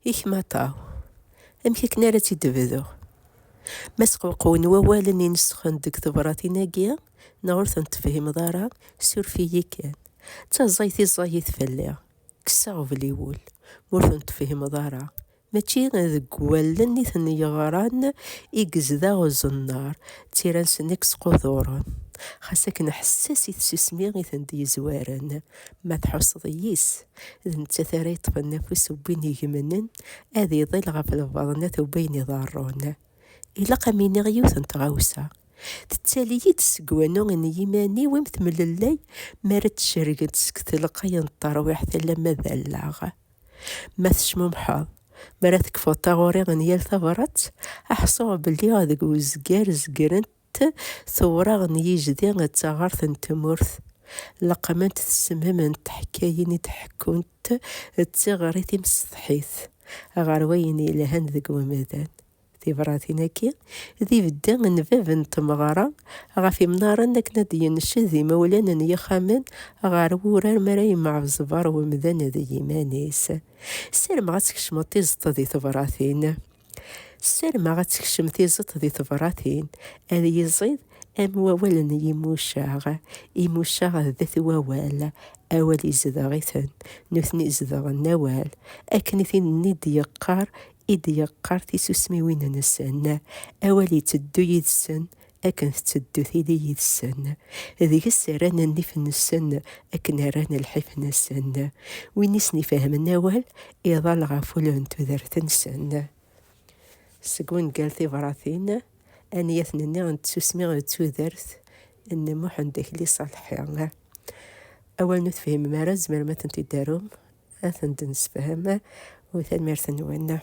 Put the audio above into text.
إكماطاو أمك كنا راه تيدبدو مسقوقون ووالني نسخن ديك تبراتيناكيا نغرث نتفهم دارا سور فيي كان تا زايتي زايت فليا كساغ بليول ورث نتفهم دارا ماشي ذك والني ثني غران إكزدا وزنار تيران سنكس قذورن خاصك نحساسي تسمي غيثندي زوارن ما تحصديس إذا نتا ثري يطفى النفس وبين يجمنن هذه ظل غف البضنة وبين ضارون إلا قميني غيوث نتغوسا تتالي تسقوانو ان يماني ومث من اللي مارت شرقت سكتلقاي الطرويح لما ذلاغ ما تشمو محاض مرات كفو طاغوري غنيال ثبرت احصو بلي غادك وزقار زقرنت ثورا غني جدي غتغارث نتمورث لقمنت تسمم تحكايني تحكونت تغريتي مسطحيث غارويني لهن ذك ومدان تيبراتيناكي ذي بدا نباب نتمغارا غافي منارا نكنا دينشذي مولانا يخامن غارورا مراي مع الزبار ومدان ذي يمانيس سير ما غاتكشم تيزط ذي تبراثين سير ما غاتكشم تيزط ذي تبراثين هذي يزيد أم ووالن يموشاغ ذات ووال أول إزداغيثن نثني إزداغ النوال أكنثين ند يقار إد يقار تيسوسمي وين نسن أولي تدو يدسن أكن تدو ثيدي يدسن ذيك السران النف نسن أكن ران الحف نسن وين نسني فهم النوال إضال غافولون تذرت نسن سكون قالتي براثين أن يثنني عن تسمي غير تودرث إن مو عندك لي صالحي أول نتفهم مرز مرمة تداروم أثن نسفهم وثان مرثن وانا